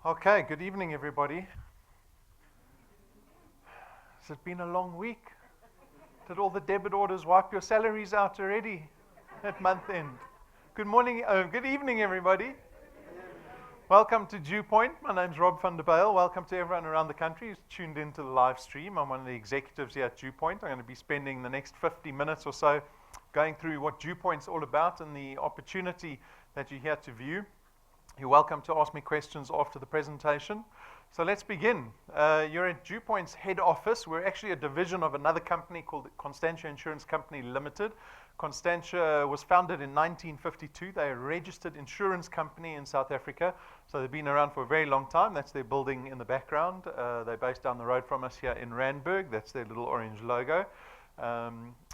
Okay, good evening, everybody. Has it been a long week? Did all the debit orders wipe your salaries out already at month end? Good morning, good evening, everybody. Welcome to DuePoint. My name's Rob van der Bijl. Welcome to everyone around the country who's tuned into the live stream. I'm one of the executives here at DuePoint. I'm going to be spending the next 50 minutes or so going through what DuePoint's all about and the opportunity that you're here to view. You're welcome to ask me questions after the presentation. So let's begin. You're at DuePoint's head office. We're actually a division of another company called Constantia Insurance Company Limited. Constantia was founded in 1952. They're a registered insurance company in South Africa. So they've been around for a very long time. That's their building in the background. They're based down the road from us here in Randburg. That's their little orange logo.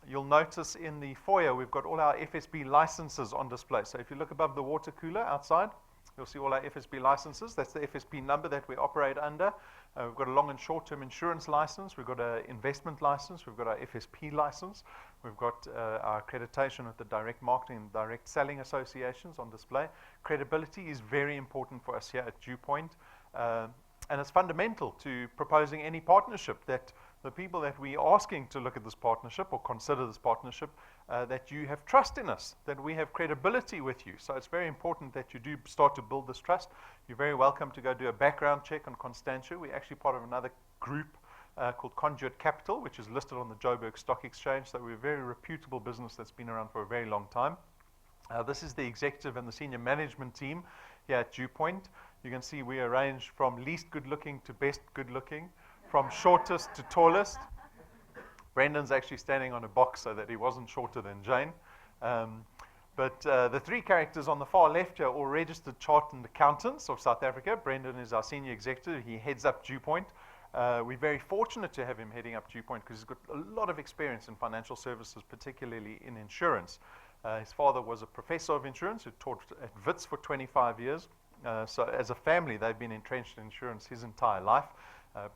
You'll notice in the foyer we've got all our FSB licenses on display. So if you look above the water cooler outside, you'll see all our FSB licenses. That's the FSB number that we operate under. We've got a long and short-term insurance license. We've got an investment license. We've got our FSP license. We've got our accreditation with the Direct Marketing and Direct Selling Associations on display. Credibility is very important for us here at DuePoint. And it's fundamental to proposing any partnership that the people that we're asking to look at this partnership or consider this partnership, that you have trust in us, that we have credibility with you. So it's very important that you do start to build this trust. You're very welcome to go do a background check on Constantia. We're actually part of another group called Conduit Capital, which is listed on the Joburg Stock Exchange. So we're a very reputable business that's been around for a very long time. This is the executive and the senior management team here at DuePoint. You can see we arrange from least good looking to best good looking, from shortest to tallest. Brendan's actually standing on a box so that he wasn't shorter than Jane. But the three characters on the far left here are all registered chartered accountants of South Africa. Brendan is our senior executive. He heads up DuePoint. We're very fortunate to have him heading up DuePoint because he's got a lot of experience in financial services, particularly in insurance. His father was a professor of insurance who taught at Wits for 25 years. So as a family, they've been entrenched in insurance his entire life.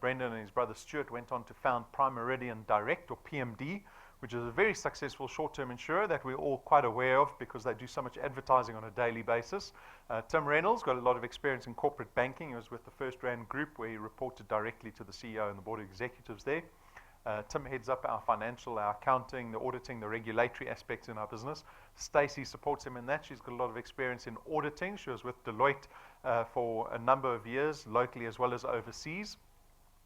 Brendan and his brother Stuart went on to found Prime Meridian Direct, or PMD, which is a very successful short-term insurer that we're all quite aware of because they do so much advertising on a daily basis. Tim Reynolds got a lot of experience in corporate banking. He was with the First Rand Group, where he reported directly to the CEO and the board of executives there. Tim heads up our financial, our accounting, the auditing, the regulatory aspects in our business. Stacey supports him in that. She's got a lot of experience in auditing. She was with Deloitte for a number of years, locally as well as overseas.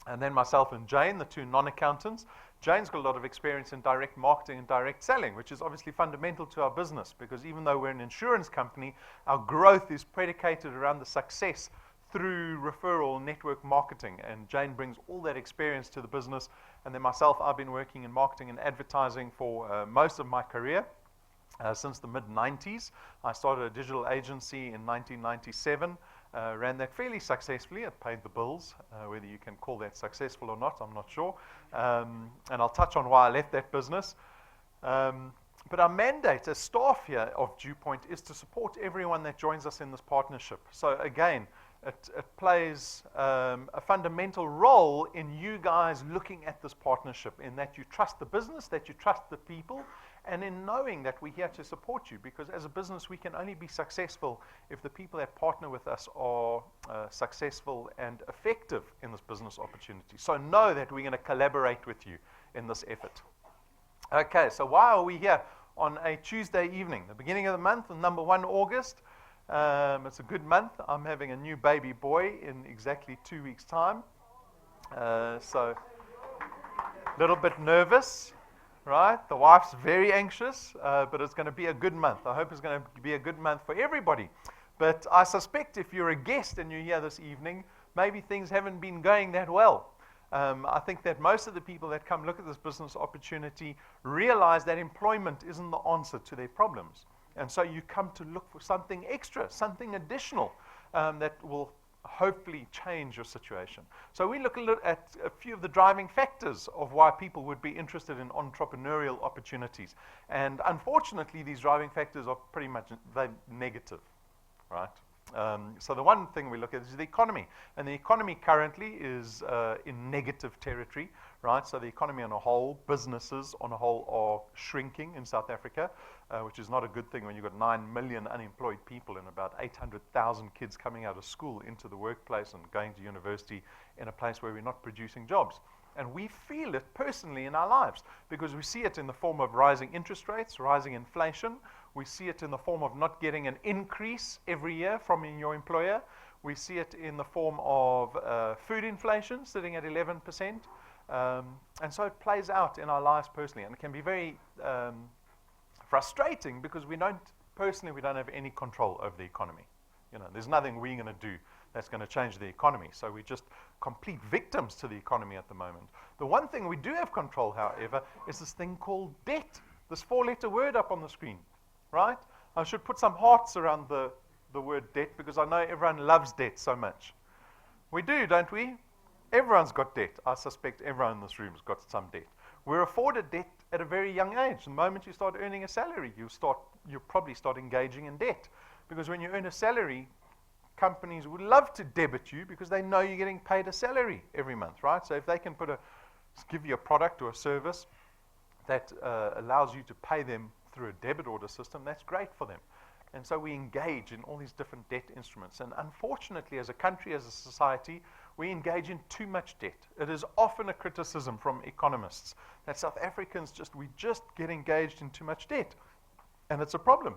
And then myself and Jane, the two non-accountants. Jane's got a lot of experience in direct marketing and direct selling, which is obviously fundamental to our business because even though we're an insurance company, our growth is predicated around the success through referral network marketing. And Jane brings all that experience to the business. And then myself, I've been working in marketing and advertising for most of my career. Since the mid-90s. I started a digital agency in 1997. Ran that fairly successfully. It paid the bills. Whether you can call that successful or not, I'm not sure. And I'll touch on why I left that business. But our mandate as staff here of DuePoint is to support everyone that joins us in this partnership. So again, it plays a fundamental role in you guys looking at this partnership, in that you trust the business, that you trust the people, and in knowing that we're here to support you, because as a business we can only be successful if the people that partner with us are successful and effective in this business opportunity. So know that we're going to collaborate with you in this effort. Okay, so why are we here on a Tuesday evening, the beginning of the month, number 1 August? It's a good month. I'm having a new baby boy in exactly 2 weeks' time. So a little bit nervous. Right? The wife's very anxious, but it's going to be a good month. I hope it's going to be a good month for everybody. But I suspect if you're a guest and you're here this evening, maybe things haven't been going that well. I think that most of the people that come look at this business opportunity realize that employment isn't the answer to their problems. And so you come to look for something extra, something additional that will hopefully change your situation. So we look at a few of the driving factors of why people would be interested in entrepreneurial opportunities. And unfortunately, these driving factors are pretty much negative, right? So the one thing we look at is the economy. And the economy currently is in negative territory, right? So the economy on a whole, businesses on a whole are shrinking in South Africa, which is not a good thing when you've got 9 million unemployed people and about 800,000 kids coming out of school into the workplace and going to university in a place where we're not producing jobs. And we feel it personally in our lives because we see it in the form of rising interest rates, rising inflation. We see it in the form of not getting an increase every year from your employer. We see it in the form of food inflation sitting at 11%. And so it plays out in our lives personally. And it can be very frustrating because we don't have any control over the economy. You know, there's nothing we're going to do that's going to change the economy. So we're just complete victims to the economy at the moment. The one thing we do have control, however, is this thing called debt. This 4-letter word up on the screen, right? I should put some hearts around the word debt because I know everyone loves debt so much. We do, don't we? Everyone's got debt. I suspect everyone in this room has got some debt. We're afforded debt at a very young age. The moment you start earning a salary, you probably start engaging in debt. Because when you earn a salary, companies would love to debit you because they know you're getting paid a salary every month, right? So if they can give you a product or a service that allows you to pay them through a debit order system, that's great for them. And so we engage in all these different debt instruments. And unfortunately, as a country, as a society, we engage in too much debt. It is often a criticism from economists that South Africans we just get engaged in too much debt. And it's a problem.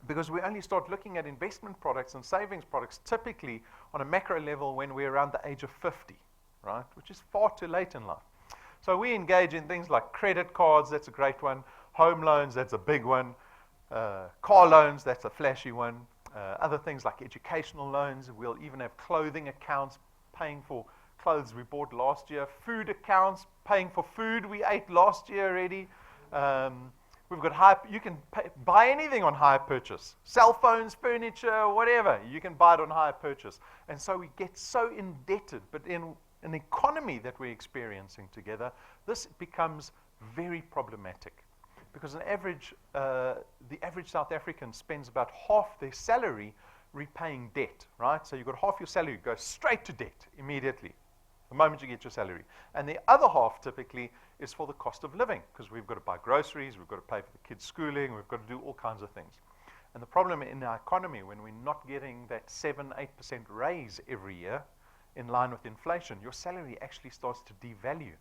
Because we only start looking at investment products and savings products typically on a macro level when we're around the age of 50, right? Which is far too late in life. So we engage in things like credit cards, that's a great one. Home loans, that's a big one. Car loans, that's a flashy one. Other things like educational loans. We'll even have clothing accounts, paying for clothes we bought last year. Food accounts, paying for food we ate last year already. We've got you can buy anything on hire purchase. Cell phones, furniture, whatever. You can buy it on hire purchase. And so we get so indebted. But in an economy that we're experiencing together, this becomes very problematic. Because the average South African spends about half their salary repaying debt, right? So you've got half your salary goes straight to debt immediately, the moment you get your salary. And the other half typically is for the cost of living, because we've got to buy groceries, we've got to pay for the kids' schooling, we've got to do all kinds of things. And the problem in our economy, when we're not getting that 7-8% raise every year in line with inflation, your salary actually starts to devalue.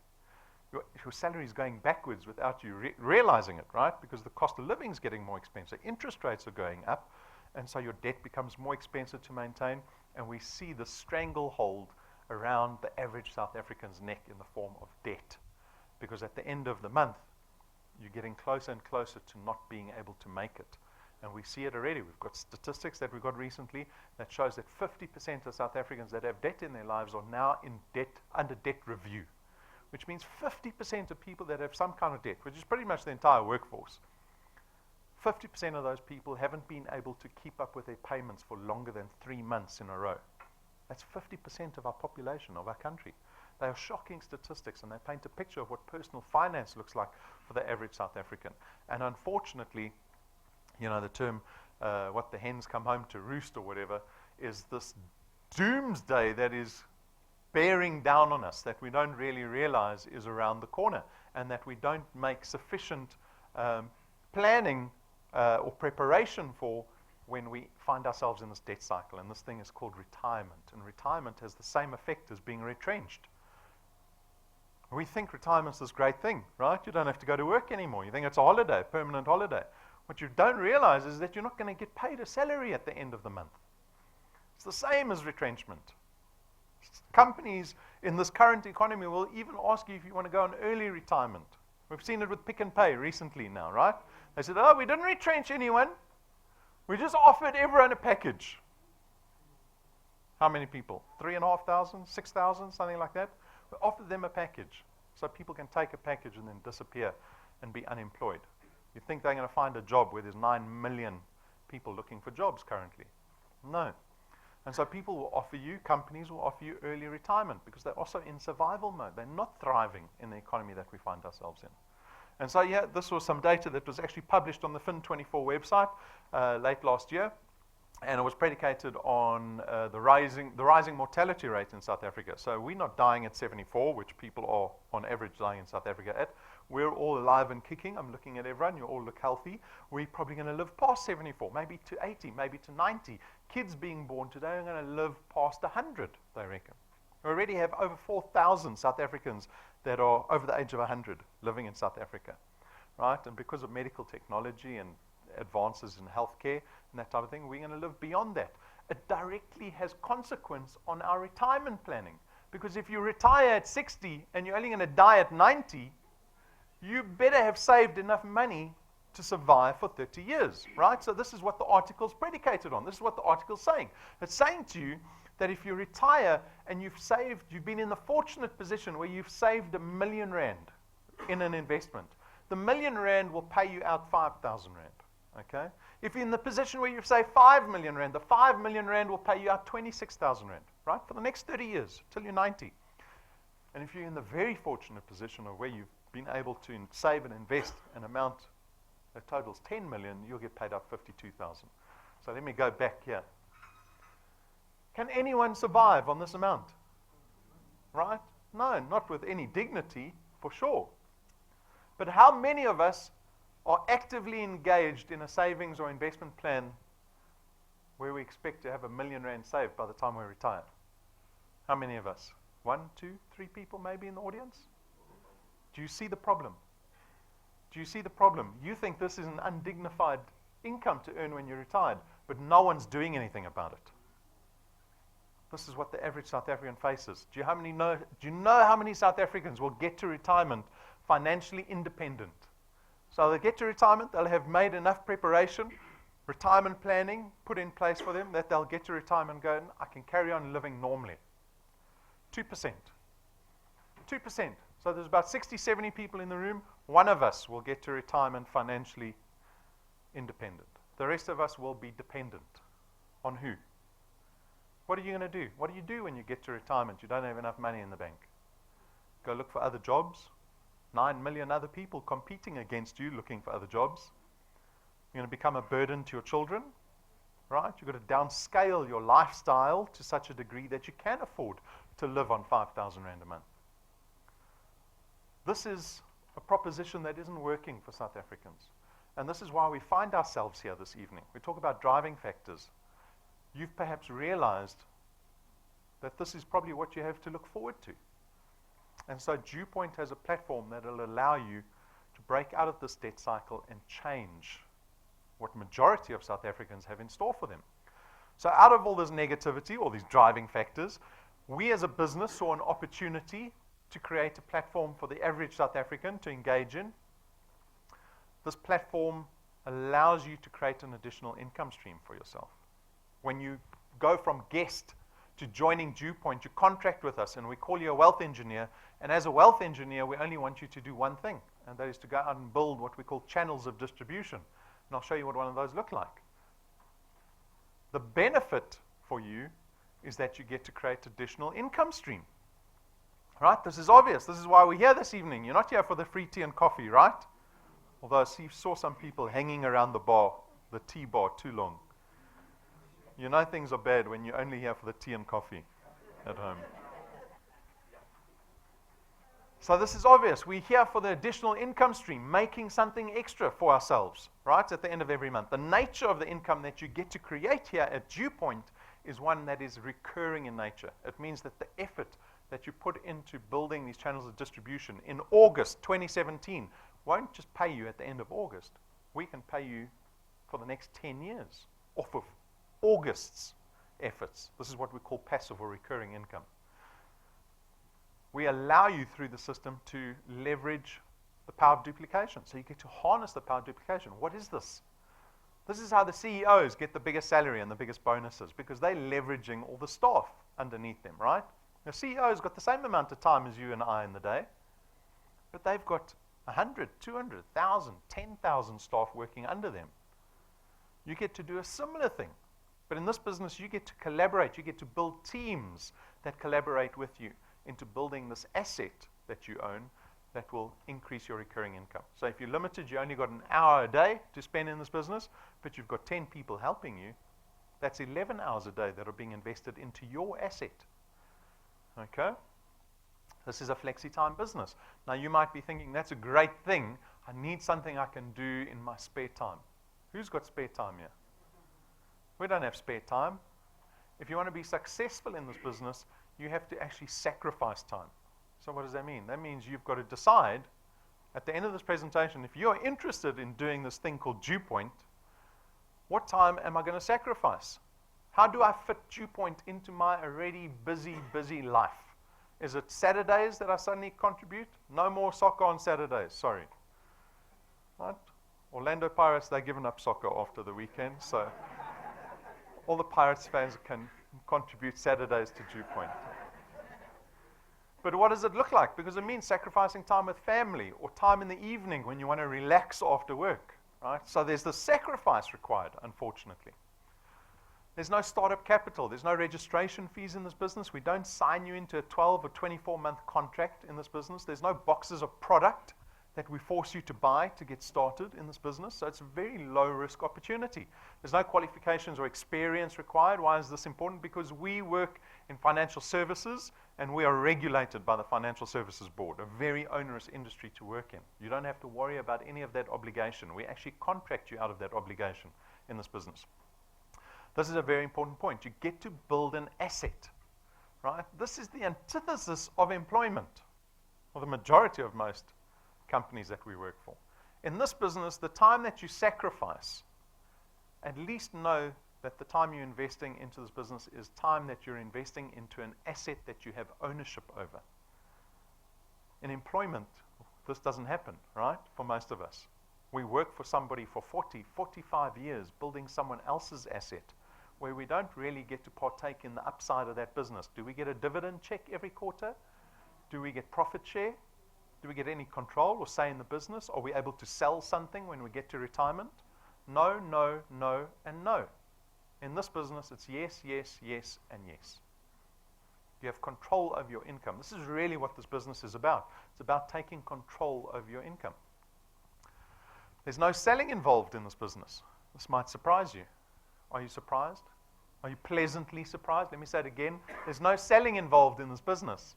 Your salary is going backwards without you realizing it, right? Because the cost of living is getting more expensive. Interest rates are going up, and so your debt becomes more expensive to maintain, and we see the stranglehold around the average South African's neck in the form of debt. Because at the end of the month, you're getting closer and closer to not being able to make it. And we see it already. We've got statistics that we got recently that shows that 50% of South Africans that have debt in their lives are now in debt, under debt review, which means 50% of people that have some kind of debt, which is pretty much the entire workforce, 50% of those people haven't been able to keep up with their payments for longer than 3 months in a row. That's 50% of our population, of our country. They are shocking statistics, and they paint a picture of what personal finance looks like for the average South African. And unfortunately, you know, the term, what the hens come home to roost or whatever, is this doomsday that is bearing down on us that we don't really realize is around the corner, and that we don't make sufficient planning or preparation for when we find ourselves in this debt cycle. And this thing is called retirement. And retirement has the same effect as being retrenched. We think retirement's this great thing, right? You don't have to go to work anymore. You think it's a holiday, a permanent holiday. What you don't realize is that you're not going to get paid a salary at the end of the month. It's the same as retrenchment. Companies in this current economy will even ask you if you want to go on early retirement. We've seen it with Pick and Pay recently now, right? They said, oh, we didn't retrench anyone. We just offered everyone a package. How many people? 3,500, 6,000, something like that? We offered them a package so people can take a package and then disappear and be unemployed. You think they're going to find a job where there's 9 million people looking for jobs currently? No. And so people will offer you, companies will offer you early retirement because they're also in survival mode. They're not thriving in the economy that we find ourselves in. And so, yeah, this was some data that was actually published on the Fin24 website late last year. And it was predicated on the rising mortality rate in South Africa. So we're not dying at 74, which people are on average dying in South Africa at. We're all alive and kicking. I'm looking at everyone. You all look healthy. We're probably going to live past 74, maybe to 80, maybe to 90. Kids being born today are going to live past 100, they reckon. We already have over 4,000 South Africans that are over the age of 100 living in South Africa, right? And because of medical technology and advances in healthcare and that type of thing, we're going to live beyond that. It directly has consequence on our retirement planning. Because if you retire at 60 and you're only going to die at 90, you better have saved enough money to survive for 30 years, right? So this is what the article's predicated on. This is what the article's saying. It's saying to you that if you retire and you've been in the fortunate position where you've saved R1 million in an investment, the R1 million will pay you out 5,000 rand. Okay? If you're in the position where you've saved 5 million rand, the 5 million rand will pay you out 26,000 rand, right? For the next 30 years, till you're 90. And if you're in the very fortunate position of where you've been able to save and invest an amount that totals 10 million, you'll get paid out 52,000. So let me go back here. Can anyone survive on this amount? Right? No, not with any dignity, for sure. But how many of us are actively engaged in a savings or investment plan where we expect to have R1 million saved by the time we retire? How many of us? 1, 2, 3 people maybe in the audience? Do you see the problem? Do you see the problem? You think this is an undignified income to earn when you're retired, but no one's doing anything about it. This is what the average South African faces. Do you know how many South Africans will get to retirement financially independent? So they get to retirement, they'll have made enough preparation, retirement planning put in place for them, that they'll get to retirement and go, I can carry on living normally. 2%. 2%. So there's about 60, 70 people in the room. One of us will get to retirement financially independent. The rest of us will be dependent. On who? What are you going to do? What do you do when you get to retirement? You don't have enough money in the bank. Go look for other jobs. 9 million other people competing against you looking for other jobs. You're going to become a burden to your children, right? You've got to downscale your lifestyle to such a degree that you can afford to live on 5,000 rand a month. This is a proposition that isn't working for South Africans. And this is why we find ourselves here this evening. We talk about driving factors. You've perhaps realized that this is probably what you have to look forward to. And so DuePoint has a platform that will allow you to break out of this debt cycle and change what majority of South Africans have in store for them. So out of all this negativity, all these driving factors, we as a business saw an opportunity to create a platform for the average South African to engage in. This platform allows you to create an additional income stream for yourself. When you go from guest to joining DuePoint, you contract with us and we call you a wealth engineer. And as a wealth engineer, we only want you to do one thing, and that is to go out and build what we call channels of distribution. And I'll show you what one of those look like. The benefit for you is that you get to create additional income stream. Right? This is obvious. This is why we're here this evening. You're not here for the free tea and coffee, right? Although I saw some people hanging around the bar, the tea bar, too long. You know things are bad when you're only here for the tea and coffee at home. So this is obvious. We're here for the additional income stream, making something extra for ourselves, right, at the end of every month. The nature of the income that you get to create here at DuePoint is one that is recurring in nature. It means that the effort that you put into building these channels of distribution in August 2017 won't just pay you at the end of August. We can pay you for the next 10 years off of August's efforts. This is what we call passive or recurring income. We allow you through the system to leverage the power of duplication. So you get to harness the power of duplication. What is this? This is how the CEOs get the biggest salary and the biggest bonuses, because they're leveraging all the staff underneath them, right? The CEO's got the same amount of time as you and I in the day, but they've got 100, 200, 1,000, 10,000 staff working under them. You get to do a similar thing. But in this business, you get to collaborate. You get to build teams that collaborate with you into building this asset that you own that will increase your recurring income. So if you're limited, you only got an hour a day to spend in this business, but you've got 10 people helping you, That's 11 hours a day that are being invested into your asset. Okay? This is a flexi-time business. Now, you might be thinking, that's a great thing. I need something I can do in my spare time. Who's got spare time here? We don't have spare time. If you want to be successful in this business, you have to actually sacrifice time. So what does that mean? That means you've got to decide at the end of this presentation, if you're interested in doing this thing called DuePoint, what time am I going to sacrifice? How do I fit DuePoint into my already busy life? Is it Saturdays that I suddenly contribute? No more soccer on Saturdays, sorry. Right? Orlando Pirates, they've given up soccer after the weekend, so all the Pirates fans can contribute Saturdays to DuePoint. But what does it look like? Because it means sacrificing time with family or time in the evening when you want to relax after work. Right? So there's the sacrifice required, unfortunately. There's no startup capital. There's no registration fees in this business. We don't sign you into a 12 or 24-month contract in this business. There's no boxes of product that we force you to buy to get started in this business. So it's a very low-risk opportunity. There's no qualifications or experience required. Why is this important? Because we work in financial services, and we are regulated by the Financial Services Board, a very onerous industry to work in. You don't have to worry about any of that obligation. We actually contract you out of that obligation in this business. This is a very important point. You get to build an asset, right? This is the antithesis of employment, or the majority of most companies that we work for. In this business, the time that you sacrifice, at least know that the time you're investing into this business is time that you're investing into an asset that you have ownership over. In employment, this doesn't happen, right? For most of us. We work for somebody for 40, 45 years, building someone else's asset, where we don't really get to partake in the upside of that business. Do we get a dividend check every quarter? Do we get profit share? Do we get any control or say in the business? Are we able to sell something when we get to retirement? No, no, no, and no. In this business, it's yes, yes, yes, and yes. You have control over your income. This is really what this business is about. It's about taking control over your income. There's no selling involved in this business. This might surprise you. Are you surprised? Are you pleasantly surprised? Let me say it again. There's no selling involved in this business.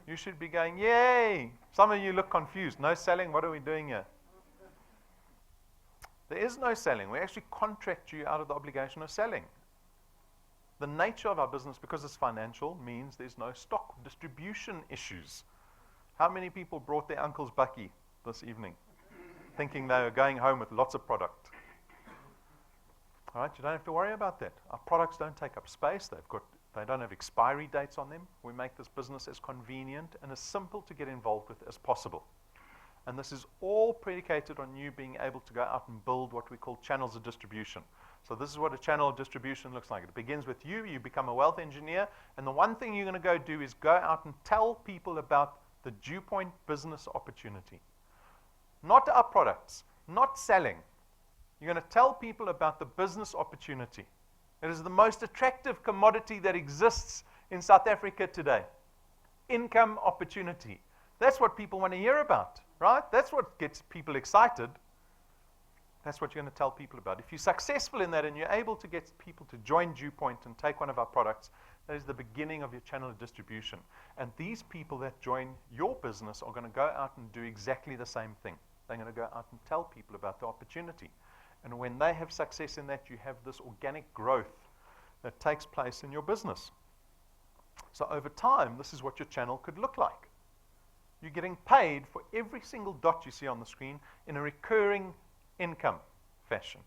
You should be going, yay! Some of you look confused. No selling? What are we doing here? There is no selling. We actually contract you out of the obligation of selling. The nature of our business, because it's financial, means there's no stock distribution issues. How many people brought their uncle's bakkie this evening, thinking they were going home with lots of product? All right, you don't have to worry about that. Our products don't take up space. They don't have expiry dates on them. We make this business as convenient and as simple to get involved with as possible. And this is all predicated on you being able to go out and build what we call channels of distribution. So this is what a channel of distribution looks like. It begins with you. You become a wealth engineer. And the one thing you're going to go do is go out and tell people about the DuePoint business opportunity. Not our products, not selling. You're going to tell people about the business opportunity. It is the most attractive commodity that exists in South Africa today. Income opportunity. That's what people want to hear about, right? That's what gets people excited. That's what you're going to tell people about. If you're successful in that and you're able to get people to join DuePoint and take one of our products, that is the beginning of your channel of distribution. And these people that join your business are going to go out and do exactly the same thing. They're going to go out and tell people about the opportunity. And when they have success in that, you have this organic growth that takes place in your business. So over time, this is what your channel could look like. You're getting paid for every single dot you see on the screen in a recurring income fashion.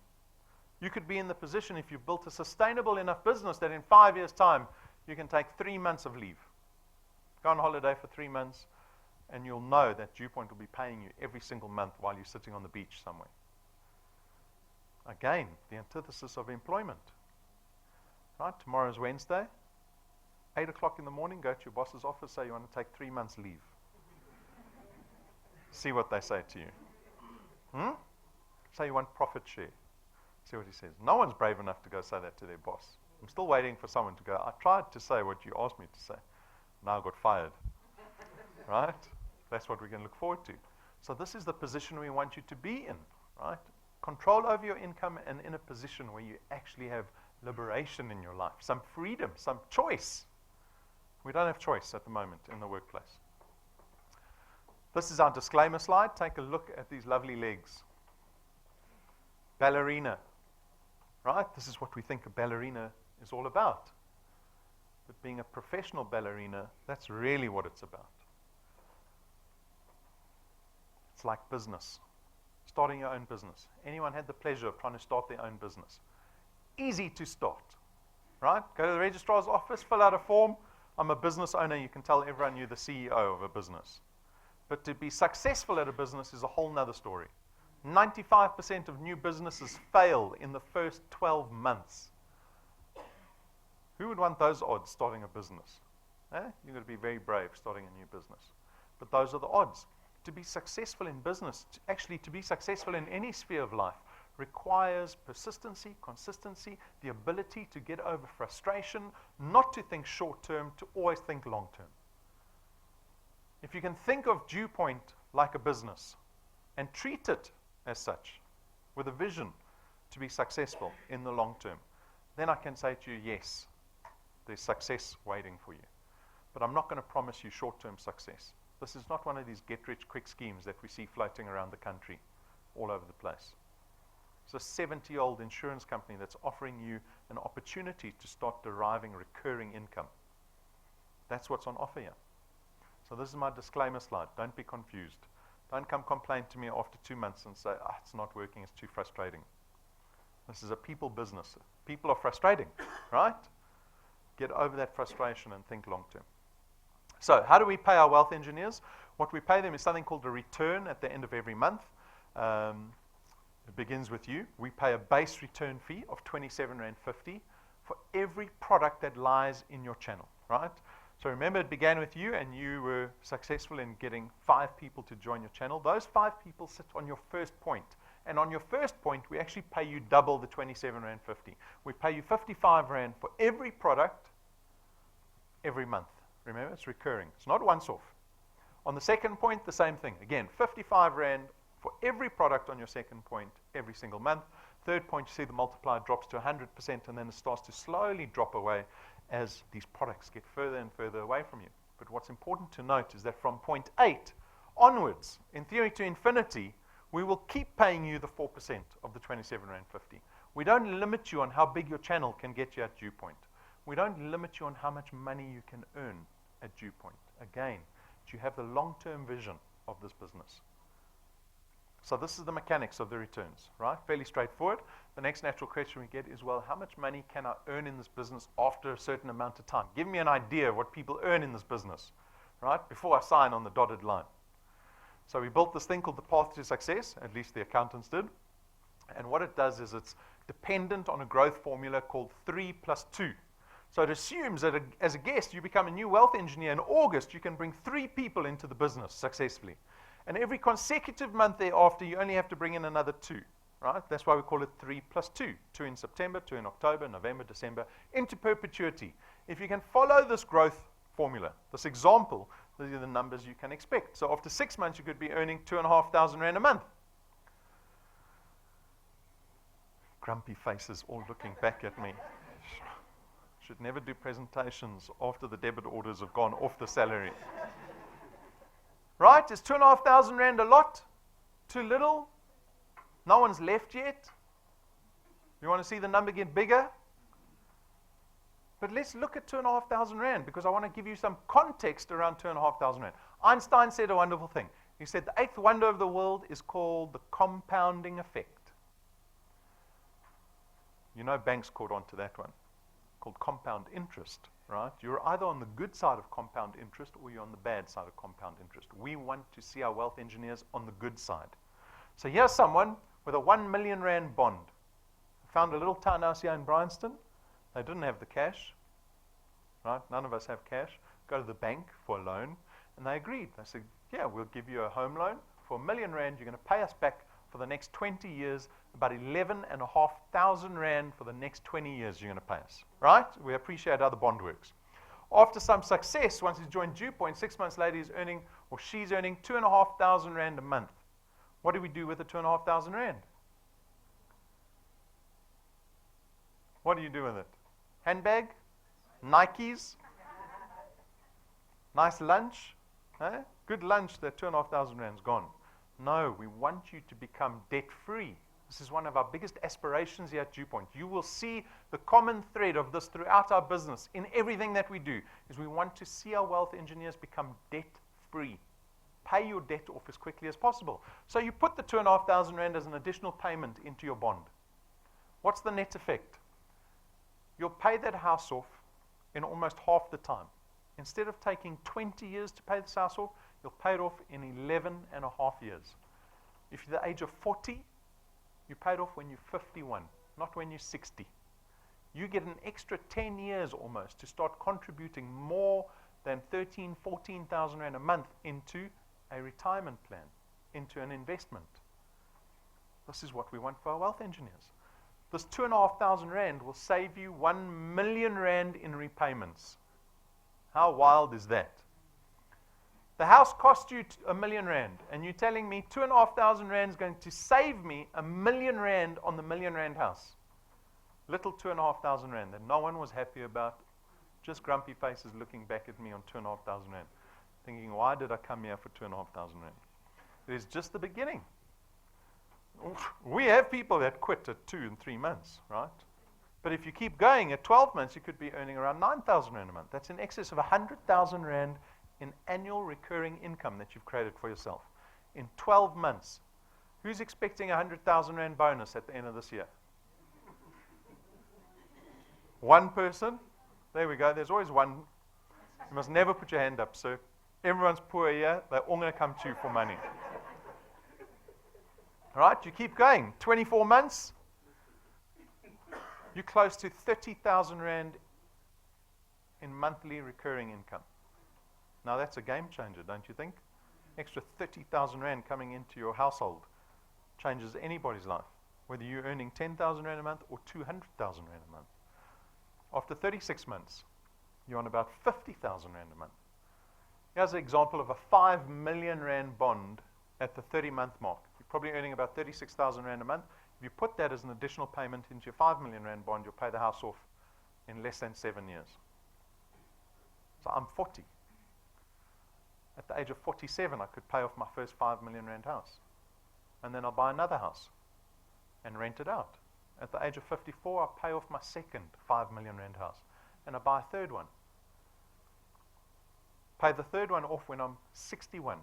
You could be in the position, if you've built a sustainable enough business, that in 5 years' time, you can take 3 months of leave. Go on holiday for 3 months, and you'll know that DuePoint will be paying you every single month while you're sitting on the beach somewhere. Again, the antithesis of employment. Right? Tomorrow's Wednesday. 8 o'clock in the morning, go to your boss's office, say you want to take 3 months leave. See what they say to you. Say you want profit share. See what he says. No one's brave enough to go say that to their boss. I'm still waiting for someone to go, I tried to say what you asked me to say. Now I got fired. Right? That's what we're going to look forward to. So this is the position we want you to be in. Right? Control over your income and in a position where you actually have liberation in your life, some freedom, some choice. We don't have choice at the moment in the workplace. This is our disclaimer slide. Take a look at these lovely legs. Ballerina, right? This is what we think a ballerina is all about. But being a professional ballerina, that's really what it's about. It's like business. Starting your own business. Anyone had the pleasure of trying to start their own business? Easy to start, right? Go to the registrar's office, fill out a form. I'm a business owner. You can tell everyone you're the CEO of a business. But to be successful at a business is a whole nother story. 95% of new businesses fail in the first 12 months. Who would want those odds starting a business? You've got to be very brave starting a new business. But those are the odds. To be successful in business, actually to be successful in any sphere of life, requires persistency, consistency, the ability to get over frustration, not to think short term, to always think long term. If you can think of DuePoint like a business and treat it as such, with a vision to be successful in the long term, then I can say to you, yes, there's success waiting for you. But I'm not going to promise you short-term success. This is not one of these get-rich-quick schemes that we see floating around the country all over the place. It's a 70-year-old insurance company that's offering you an opportunity to start deriving recurring income. That's what's on offer here. So this is my disclaimer slide. Don't be confused. Don't come complain to me after 2 months and say, it's not working, it's too frustrating. This is a people business. People are frustrating, right? Get over that frustration and think long term. So how do we pay our wealth engineers? What we pay them is something called a return at the end of every month. It begins with you. We pay a base return fee of R27.50 for every product that lies in your channel, right? So remember, it began with you, and you were successful in getting 5 people to join your channel. Those 5 people sit on your first point. And on your first point, we actually pay you double the R27.50. We pay you R55 for every product every month. Remember, it's recurring. It's not once off. On the second point, the same thing. Again, R55 for every product on your second point every single month. Third point, you see the multiplier drops to 100%, and then it starts to slowly drop away as these products get further and further away from you. But what's important to note is that from point 8 onwards, in theory to infinity, we will keep paying you the 4% of the R27.50. We don't limit you on how big your channel can get you at DuePoint. We don't limit you on how much money you can earn at DuePoint. Again, you have the long-term vision of this business. So this is the mechanics of the returns, right? Fairly straightforward. The next natural question we get is, well, how much money can I earn in this business after a certain amount of time? Give me an idea of what people earn in this business, right? Before I sign on the dotted line. So we built this thing called the path to success, at least the accountants did. And what it does is it's dependent on a growth formula called 3 + 2. So it assumes that as a guest, you become a new wealth engineer in August, you can bring 3 people into the business successfully. And every consecutive month thereafter, you only have to bring in another 2, right? That's why we call it 3 + 2. 2 in September, 2 in October, November, December, into perpetuity. If you can follow this growth formula, this example, these are the numbers you can expect. So after 6 months, you could be earning R2,500 a month. Grumpy faces all looking back at me. Should never do presentations after the debit orders have gone off the salary. Right? Is R2,500 a lot? Too little? No one's left yet? You want to see the number get bigger? But let's look at R2,500 because I want to give you some context around R2,500. Einstein said a wonderful thing. He said the 8th wonder of the world is called the compounding effect. You know, banks caught on to that one, called compound interest, right? You're either on the good side of compound interest or you're on the bad side of compound interest. We want to see our wealth engineers on the good side. So here's someone with a R1 million bond. Found a little townhouse here in Bryanston. They didn't have the cash, right? None of us have cash. Go to the bank for a loan, and they agreed. They said, yeah, we'll give you a home loan for R1 million. You're going to pay us back for the next 20 years, about 11,500 rand for the next 20 years you're going to pay us, right? We appreciate how the bond works. After some success, once he's joined DuePoint, 6 months later he's earning, or she's earning 2,500 rand a month. What do we do with the 2,500 rand? What do you do with it? Handbag? Nikes? Nice lunch? Eh? Good lunch, that 2,500 rand's gone. No, we want you to become debt-free. This is one of our biggest aspirations here at DuePoint. You will see the common thread of this throughout our business, in everything that we do, is we want to see our wealth engineers become debt-free. Pay your debt off as quickly as possible. So you put the 2,500 rand as an additional payment into your bond. What's the net effect? You'll pay that house off in almost half the time. Instead of taking 20 years to pay this house off, you'll pay it off in 11 and a half years. If you're the age of 40, you pay it off when you're 51, not when you're 60. You get an extra 10 years almost to start contributing more than 13,000, 14,000 rand a month into a retirement plan, into an investment. This is what we want for our wealth engineers. This 2,500 rand will save you 1 million rand in repayments. How wild is that? The house cost you 1 million rand, and you're telling me 2,500 rand is going to save me 1 million rand on the 1 million rand house. Little 2,500 rand that no one was happy about, just grumpy faces looking back at me on 2,500 rand, thinking, why did I come here for 2,500 rand? It is just the beginning. We have people that quit at 2 and 3 months, right? But if you keep going, at 12 months, you could be earning around 9,000 rand a month. That's in excess of 100,000 rand in annual recurring income that you've created for yourself. In 12 months. Who's expecting a 100,000 rand bonus at the end of this year? One person? There we go. There's always one. You must never put your hand up, sir. Everyone's poor here. They're all going to come to you for money. All right, you keep going. 24 months, you're close to 30,000 rand in monthly recurring income. Now that's a game changer, don't you think? Extra 30,000 rand coming into your household changes anybody's life, whether you're earning 10,000 rand a month or 200,000 rand a month. After 36 months, you're on about 50,000 rand a month. Here's an example of a 5 million rand bond at the 30-month mark. You're probably earning about 36,000 rand a month. If you put that as an additional payment into your 5 million rand bond, you'll pay the house off in less than 7 years. So I'm 40. At the age of 47, I could pay off my first 5 million rand house. And then I'll buy another house and rent it out. At the age of 54, I'll pay off my second 5 million rand house. And I'll buy a third one. Pay the third one off when I'm 61.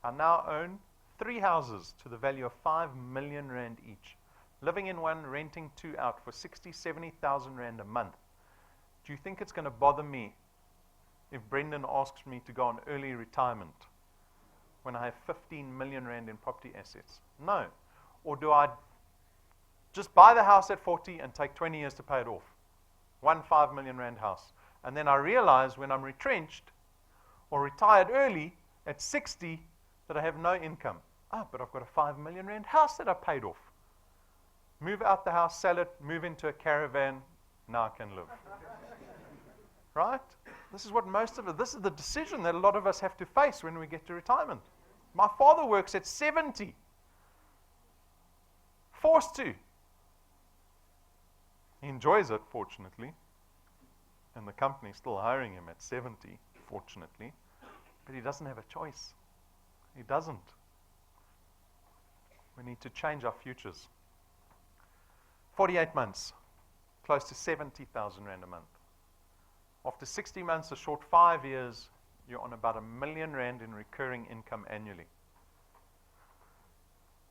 I now own 3 houses to the value of 5 million rand each. Living in one, renting 2 out for 60,000, 70,000 rand a month. Do you think it's going to bother me if Brendan asks me to go on early retirement when I have 15 million rand in property assets? No. Or do I just buy the house at 40 and take 20 years to pay it off? One 5 million rand house. And then I realize when I'm retrenched or retired early at 60 that I have no income. But I've got a 5 million rand house that I paid off. Move out the house, sell it, move into a caravan. Now I can live. Right? This is what this is the decision that a lot of us have to face when we get to retirement. My father works at 70. Forced to. He enjoys it, fortunately. And the company's still hiring him at 70, fortunately. But he doesn't have a choice. He doesn't. We need to change our futures. 48 months, close to 70,000 rand a month. After 60 months, a short 5 years, you're on about 1 million rand in recurring income annually.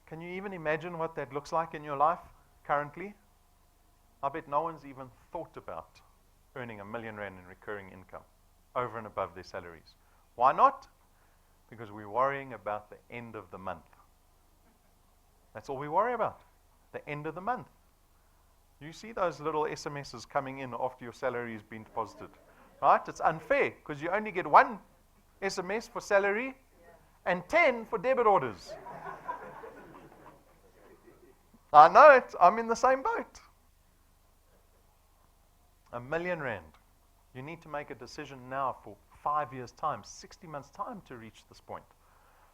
Can you even imagine what that looks like in your life currently? I bet no one's even thought about earning 1 million rand in recurring income over and above their salaries. Why not? Because we're worrying about the end of the month. That's all we worry about, the end of the month. You see those little SMSs coming in after your salary has been deposited, right? It's unfair because you only get 1 SMS for salary and 10 for debit orders. I know it. I'm in the same boat. 1 million rand. You need to make a decision now for 5 years' time, 60 months' time to reach this point.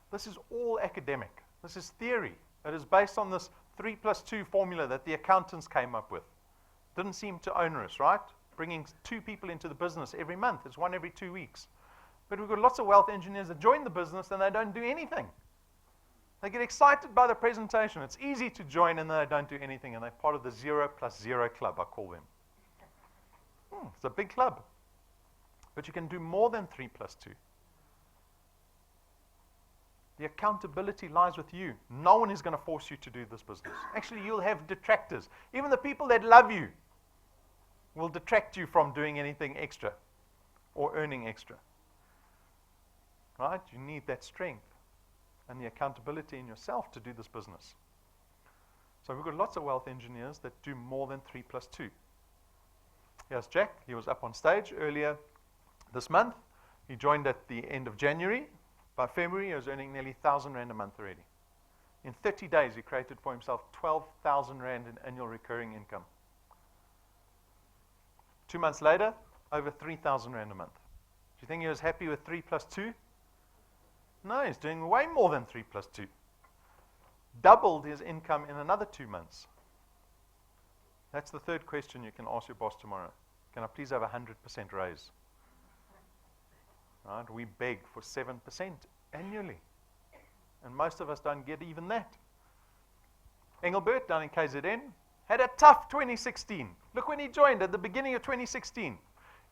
This is all academic. This is theory. It is based on this 3 + 2 formula that the accountants came up with. Didn't seem too onerous, right? Bringing 2 people into the business every month. It's 1 every 2 weeks. But we've got lots of wealth engineers that join the business and they don't do anything. They get excited by the presentation. It's easy to join and then they don't do anything. And they're part of the 0+0 club, I call them. It's a big club. But you can do more than 3+2. The accountability lies with you. No one is going to force you to do this business. Actually, you'll have detractors. Even the people that love you will detract you from doing anything extra or earning extra. Right? You need that strength and the accountability in yourself to do this business. So we've got lots of wealth engineers that do more than 3+2. Here's Jack. He was up on stage earlier this month. He joined at the end of January. By February, he was earning nearly 1,000 Rand a month already. In 30 days, he created for himself 12,000 Rand in annual recurring income. 2 months later, over 3,000 Rand a month. Do you think he was happy with 3+2? No, he's doing way more than 3+2. Doubled his income in another 2 months. That's the third question you can ask your boss tomorrow. Can I please have a 100% raise? Right? We beg for 7% annually. And most of us don't get even that. Engelbert, down in KZN, had a tough 2016. Look when he joined at the beginning of 2016.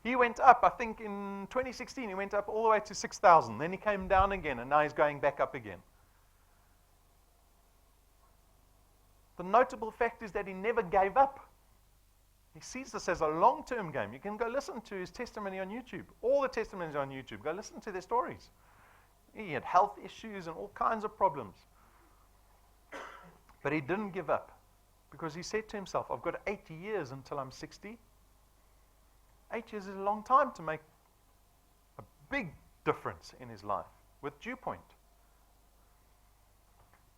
He went up, I think in 2016, he went up all the way to 6,000. Then he came down again, and now he's going back up again. The notable fact is that he never gave up. He sees this as a long-term game. You can go listen to his testimony on YouTube. All the testimonies on YouTube. Go listen to their stories. He had health issues and all kinds of problems. But he didn't give up because he said to himself, I've got 80 years until I'm 60. 8 years is a long time to make a big difference in his life with DuePoint.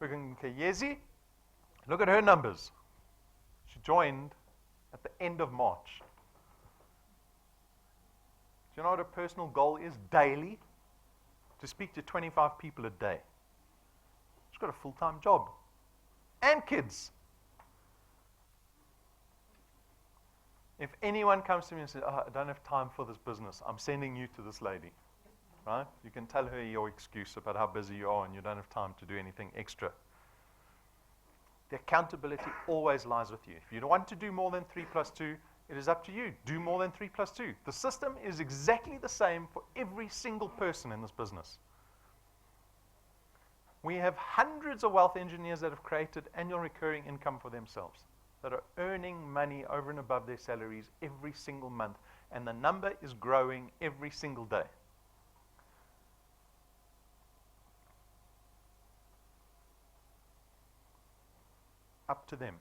Yezi, look at her numbers. She joined at the end of March. Do you know what her personal goal is daily? To speak to 25 people a day. She's got a full-time job. And kids. If anyone comes to me and says, I don't have time for this business, I'm sending you to this lady. Right? You can tell her your excuse about how busy you are and you don't have time to do anything extra. The accountability always lies with you. If you don't want to do more than 3+2, it is up to you. Do more than 3+2. The system is exactly the same for every single person in this business. We have hundreds of wealth engineers that have created annual recurring income for themselves, that are earning money over and above their salaries every single month, and the number is growing every single day. Up to them.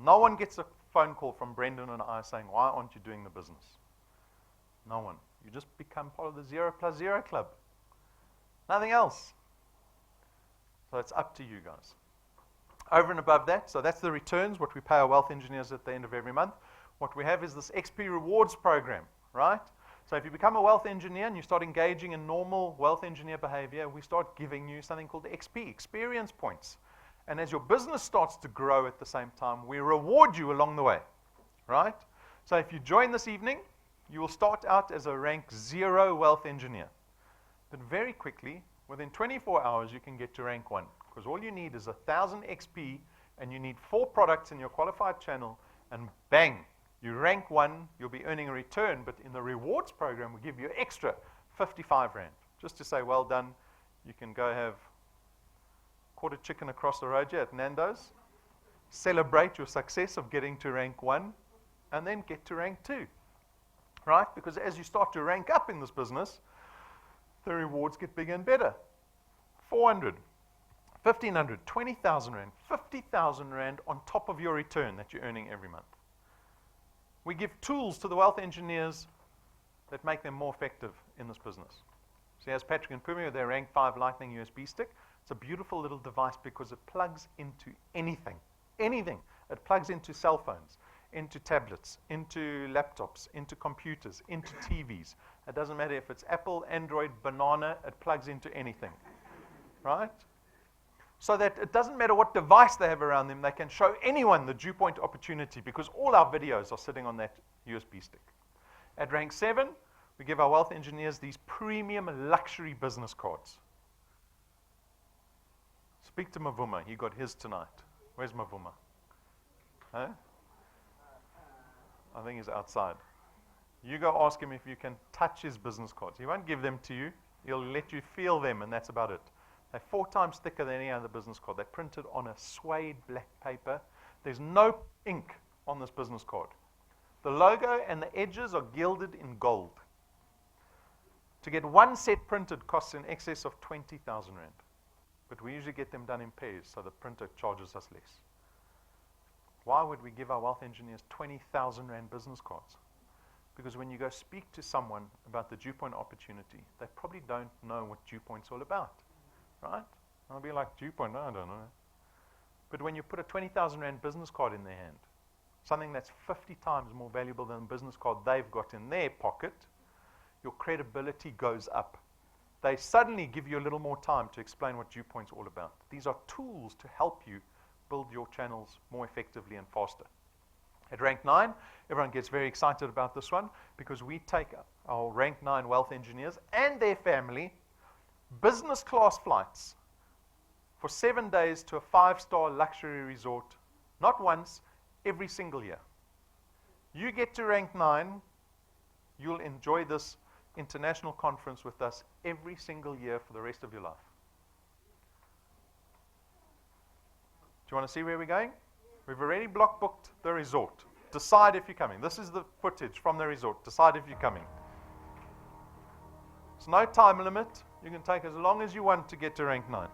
No one gets a phone call from Brendan and I saying, why aren't you doing the business? No one. You just become part of the 0+0 club. Nothing else. So it's up to you guys. Over and above that, so that's the returns, what we pay our wealth engineers at the end of every month. What we have is this XP rewards program, right? So if you become a wealth engineer and you start engaging in normal wealth engineer behavior, we start giving you something called XP, experience points. And as your business starts to grow at the same time, we reward you along the way, right? So if you join this evening, you will start out as a rank 0 wealth engineer. But very quickly, within 24 hours, you can get to rank 1. Because all you need is 1,000 XP, and you need 4 products in your qualified channel, and bang, you rank 1, you'll be earning a return, but in the rewards program, we give you extra 55 Rand. Just to say, well done, you can go have quarter chicken across the road here at Nando's, celebrate your success of getting to rank 1, and then get to rank 2, right? Because as you start to rank up in this business, the rewards get bigger and better. 400, 1,500, 20,000 Rand, 50,000 Rand on top of your return that you're earning every month. We give tools to the wealth engineers that make them more effective in this business. So here's Patrick and Pumi with their rank 5 Lightning USB stick. It's a beautiful little device because it plugs into anything. Anything. It plugs into cell phones, into tablets, into laptops, into computers, into TVs. It doesn't matter if it's Apple, Android, banana, it plugs into anything. Right? so that it doesn't matter what device they have around them, they can show anyone the DuePoint opportunity because all our videos are sitting on that USB stick. At rank 7, we give our wealth engineers these premium luxury business cards. Speak to Mavuma. He got his tonight. Where's Mavuma? Huh? I think he's outside. You go ask him if you can touch his business cards. He won't give them to you. He'll let you feel them, and that's about it. They're 4 times thicker than any other business card. They're printed on a suede black paper. There's no ink on this business card. The logo and the edges are gilded in gold. To get one set printed costs in excess of 20,000 Rand. But we usually get them done in pairs, so the printer charges us less. Why would we give our wealth engineers 20,000 Rand business cards? Because when you go speak to someone about the DuePoint opportunity, they probably don't know what DuePoint's all about, right? I'll be like, DuePoint, no, I don't know. But when you put a 20,000 Rand business card in their hand, something that's 50 times more valuable than the business card they've got in their pocket, your credibility goes up. They suddenly give you a little more time to explain what DuePoint's all about. These are tools to help you build your channels more effectively and faster. At rank 9, everyone gets very excited about this one because we take our rank 9 wealth engineers and their family business class flights for 7 days to a 5-star luxury resort, not once, every single year. You get to rank 9, you'll enjoy this international conference with us every single year for the rest of your life. Do you want to see where we're going? We've already block booked the resort. Decide if you're coming. This is the footage from the resort. Decide if you're coming. There's no time limit. You can take as long as you want to get to rank 9.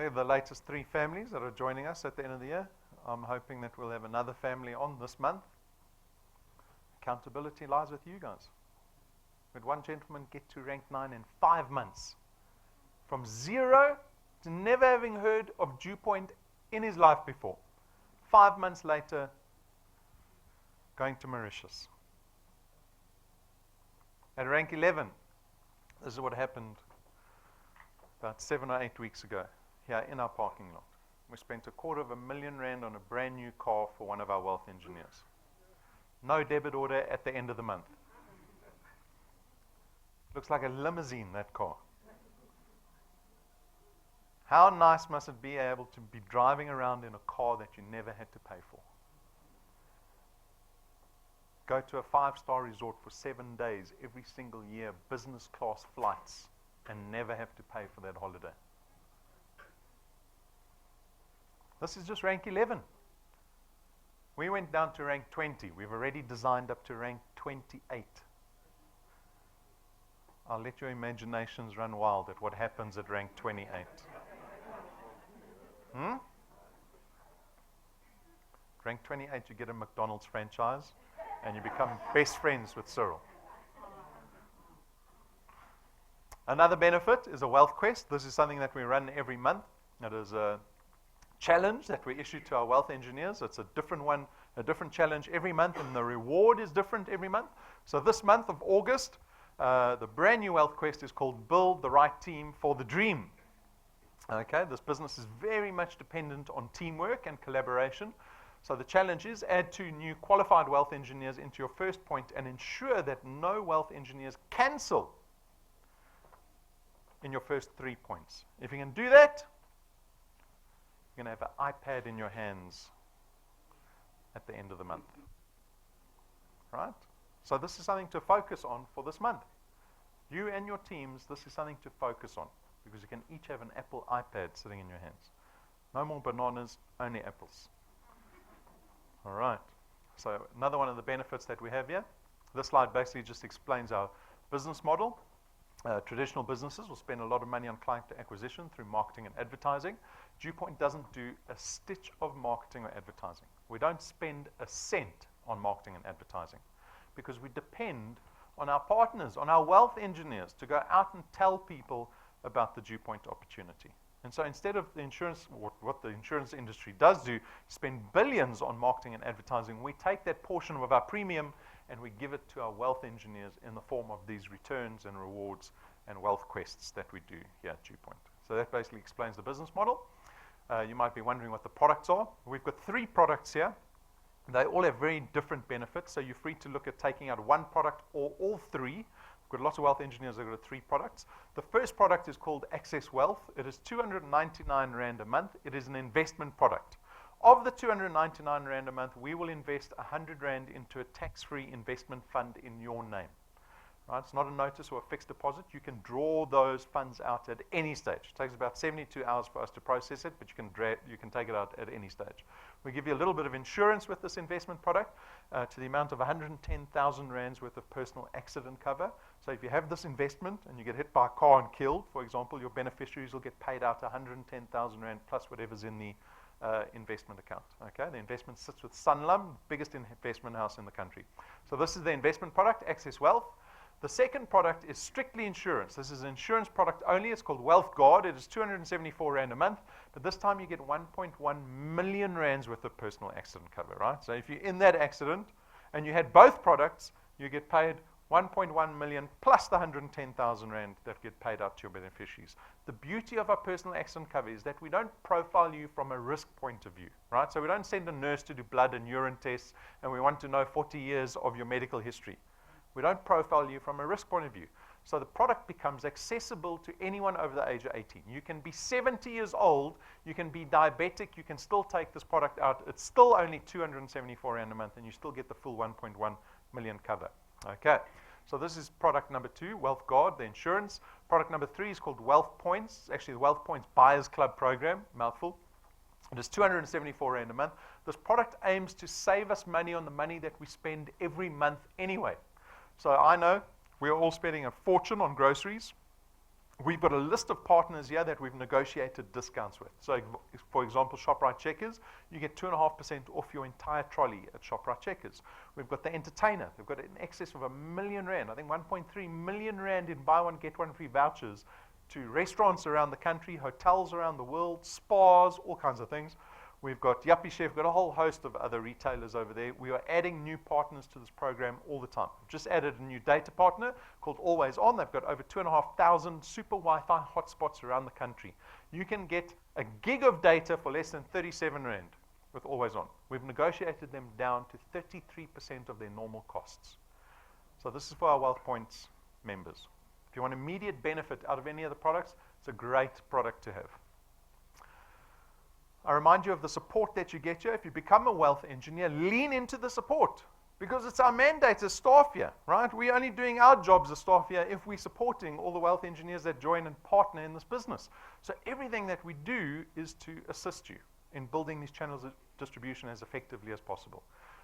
They're the latest 3 families that are joining us at the end of the year. I'm hoping that we'll have another family on this month. Accountability lies with you guys. We had one gentleman get to rank 9 in 5 months. From 0 to never having heard of DuePoint in his life before. 5 months later, going to Mauritius. At rank 11, this is what happened about 7 or 8 weeks ago here in our parking lot. We spent R250,000 on a brand new car for one of our wealth engineers. No debit order at the end of the month. Looks like a limousine, that car. How nice must it be able to be driving around in a car that you never had to pay for? Go to a 5-star resort for 7 days every single year, business class flights, and never have to pay for that holiday. This is just rank 11. We went down to rank 20. We've already designed up to rank 28. I'll let your imaginations run wild at what happens at rank 28. Rank 28, you get a McDonald's franchise, and you become best friends with Cyril. Another benefit is a wealth quest. This is something that we run every month. It is a challenge that we issue to our wealth engineers. It's a different one, a different challenge every month, and the reward is different every month. So this month of August, the brand new wealth quest is called Build the Right Team for the Dream. Okay, this business is very much dependent on teamwork and collaboration. So the challenge is add 2 new qualified wealth engineers into your first point and ensure that no wealth engineers cancel in your first 3 points. If you can do that, you're going to have an iPad in your hands at the end of the month. Right? So this is something to focus on for this month. You and your teams, this is something to focus on because you can each have an Apple iPad sitting in your hands. No more bananas, only apples. All right. So another one of the benefits that we have here, this slide basically just explains our business model. Traditional businesses will spend a lot of money on client acquisition through marketing and advertising. DuePoint doesn't do a stitch of marketing or advertising. We don't spend a cent on marketing and advertising because we depend on our partners, on our wealth engineers to go out and tell people about the DuePoint opportunity. And so instead of the insurance, what the insurance industry does do, spend billions on marketing and advertising, we take that portion of our premium and we give it to our wealth engineers in the form of these returns and rewards and wealth quests that we do here at DuePoint. So that basically explains the business model. You might be wondering what the products are. We've got 3 products here. They all have very different benefits, so you're free to look at taking out one product or all 3. We've got lots of wealth engineers that have got 3 products. The first product is called Access Wealth. It is 299 Rand a month. It is an investment product. Of the 299 Rand a month, we will invest 100 Rand into a tax-free investment fund in your name. Right? It's not a notice or a fixed deposit. You can draw those funds out at any stage. It takes about 72 hours for us to process it, but you can take it out at any stage. We give you a little bit of insurance with this investment product to the amount of 110,000 Rands worth of personal accident cover. So if you have this investment and you get hit by a car and killed, for example, your beneficiaries will get paid out 110,000 Rand plus whatever's in the investment account. Okay, the investment sits with Sanlam, biggest investment house in the country. So this is the investment product, Access Wealth. The second product is strictly insurance. This is an insurance product only. It's called Wealth Guard. It is 274 Rand a month, but this time you get 1.1 million Rands worth of personal accident cover, right? So if you're in that accident and you had both products, you get paid 1.1 million plus the 110,000 Rand that get paid out to your beneficiaries. The beauty of our personal accident cover is that we don't profile you from a risk point of view, right? So we don't send a nurse to do blood and urine tests and we want to know 40 years of your medical history. We don't profile you from a risk point of view. So the product becomes accessible to anyone over the age of 18. You can be 70 years old, you can be diabetic, you can still take this product out. It's still only 274 Rand a month and you still get the full 1.1 million cover. Okay, so this is product number 2, Wealth Guard, the insurance. Product number 3 is called Wealth Points. It's actually the Wealth Points Buyers Club program, mouthful. It is 274 Rand a month. This product aims to save us money on the money that we spend every month anyway. So I know we are all spending a fortune on groceries. we've got a list of partners here that we've negotiated discounts with. So, for example, ShopRite Checkers, you get 2.5% off your entire trolley at ShopRite Checkers. We've got the Entertainer. They've got in excess of R1 million. I think 1.3 million rand in buy one, get one free vouchers to restaurants around the country, hotels around the world, spas, all kinds of things. We've got Yuppie Chef, got a whole host of other retailers over there. We are adding new partners to this program all the time. Just added a new data partner called Always On. They've got over 2,500 super Wi-Fi hotspots around the country. You can get a gig of data for less than 37 Rand with Always On. We've negotiated them down to 33% of their normal costs. So this is for our Wealth Points members. If you want immediate benefit out of any of the products, it's a great product to have. I remind you of the support that you get here. If you become a wealth engineer, lean into the support because it's our mandate as staff here, right? We're only doing our jobs as staff here if we're supporting all the wealth engineers that join and partner in this business. So everything that we do is to assist you in building these channels of distribution as effectively as possible.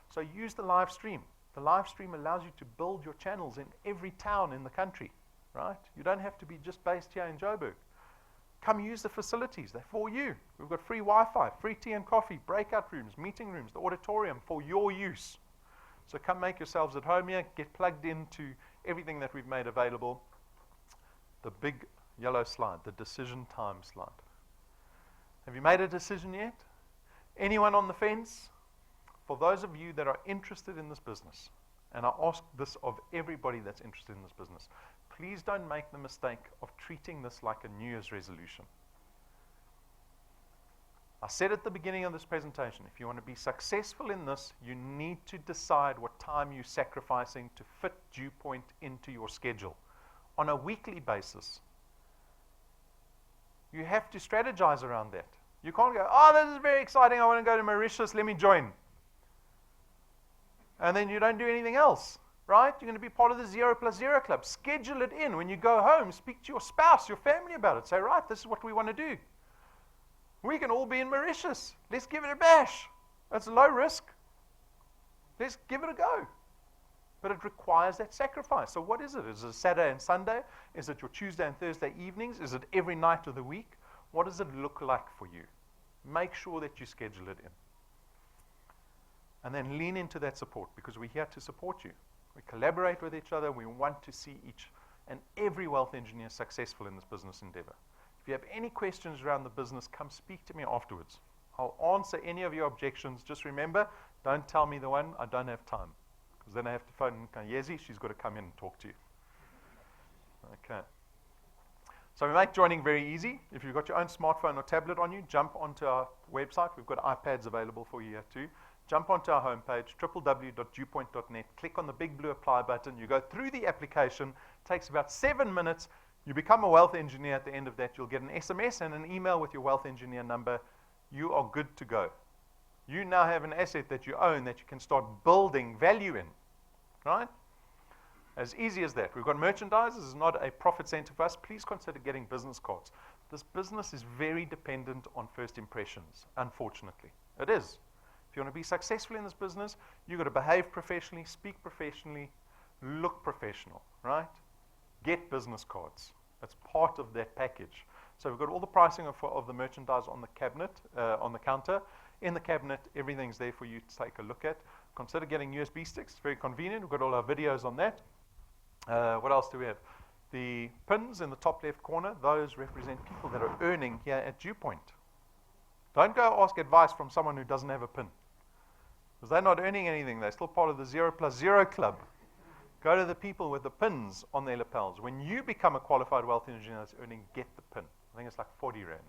So use the live stream. The live stream allows you to build your channels in every town in the country, right? You don't have to be just based here in Joburg. Come use the facilities. They're for you. We've got free Wi-Fi, free tea and coffee, breakout rooms, meeting rooms, the auditorium for your use. So come make yourselves at home here. Get plugged into everything that we've made available. The big yellow slide, the decision time slide. Have you made a decision yet? Anyone on the fence? For those of you that are interested in this business, and I ask this of everybody that's interested in this business, please don't make the mistake of treating this like a New Year's resolution. I said at the beginning of this presentation, if you want to be successful in this, you need to decide what time you're sacrificing to fit DuePoint into your schedule on a weekly basis. You have to strategize around that. You can't go, oh, this is very exciting, I want to go to Mauritius, let me join. And then you don't do anything else. Right? You're going to be part of the 0+0 club. Schedule it in. When you go home, speak to your spouse, your family about it. Say, right, this is what we want to do. We can all be in Mauritius. Let's give it a bash. That's low risk. Let's give it a go. But it requires that sacrifice. So what is it? Is it Saturday and Sunday? Is it your Tuesday and Thursday evenings? Is it every night of the week? What does it look like for you? Make sure that you schedule it in. And then lean into that support because we're here to support you. We collaborate with each other. We want to see each and every wealth engineer successful in this business endeavor. If you have any questions around the business, come speak to me afterwards. I'll answer any of your objections. Just remember, don't tell me the one, I don't have time. Because then I have to phone Yezi, she's got to come in and talk to you. Okay. So we make joining very easy. If you've got your own smartphone or tablet on you, jump onto our website. We've got iPads available for you here too. Jump onto our homepage, www.DuePoint.net. Click on the big blue apply button. You go through the application. It takes about 7 minutes. You become a wealth engineer at the end of that. You'll get an SMS and an email with your wealth engineer number. You are good to go. You now have an asset that you own that you can start building value in. Right? As easy as that. We've got merchandise. This is not a profit center for us. Please consider getting business cards. This business is very dependent on first impressions, unfortunately. It is. If you want to be successful in this business, you've got to behave professionally, speak professionally, look professional, right? Get business cards. That's part of that package. So we've got all the pricing of the merchandise on the cabinet, on the counter. In the cabinet, everything's there for you to take a look at. Consider getting USB sticks. It's very convenient. We've got all our videos on that. What else do we have? The pins in the top left corner, those represent people that are earning here at DuePoint. Don't go ask advice from someone who doesn't have a pin. Because they're not earning anything. They're still part of the 0+0 club. Go to the people with the pins on their lapels. When you become a qualified wealth engineer that's earning, get the pin. I think it's like 40 Rand.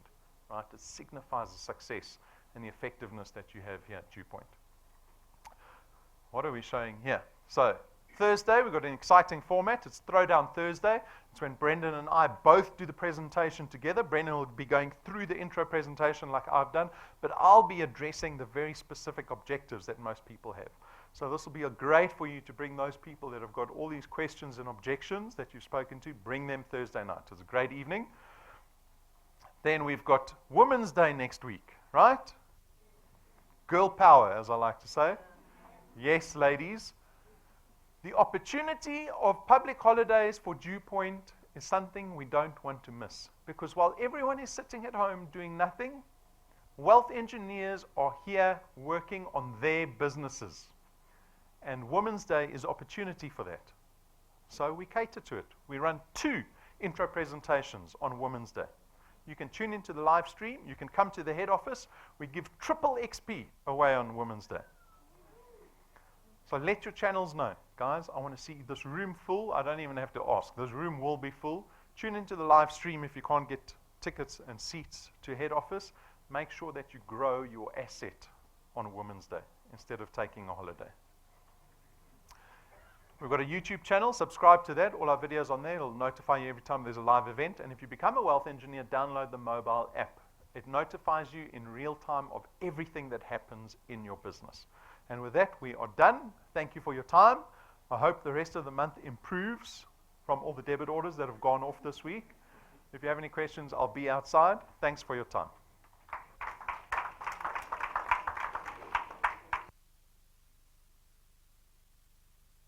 Right? It signifies the success and the effectiveness that you have here at DuePoint. What are we showing here? So, Thursday, we've got an exciting format. It's Throwdown Thursday. It's when Brendan and I both do the presentation together. Brendan will be going through the intro presentation like I've done, but I'll be addressing the very specific objectives that most people have. So this will be great for you to bring those people that have got all these questions and objections that you've spoken to, bring them Thursday night. It's a great evening. Then we've got Women's Day next week, right? Girl power, as I like to say. Yes, ladies. The opportunity of public holidays for DuePoint is something we don't want to miss. Because while everyone is sitting at home doing nothing, wealth engineers are here working on their businesses. And Women's Day is opportunity for that. So we cater to it. We run 2 intro presentations on Women's Day. You can tune into the live stream. You can come to the head office. We give triple XP away on Women's Day. So let your channels know. Guys, I want to see this room full. I don't even have to ask. This room will be full. Tune into the live stream if you can't get tickets and seats to head office. Make sure that you grow your asset on Women's Day instead of taking a holiday. We've got a YouTube channel. Subscribe to that. All our videos on there. It'll notify you every time there's a live event. And if you become a wealth engineer, download the mobile app. It notifies you in real time of everything that happens in your business. And with that, we are done. Thank you for your time. I hope the rest of the month improves from all the debit orders that have gone off this week. If you have any questions, I'll be outside. Thanks for your time.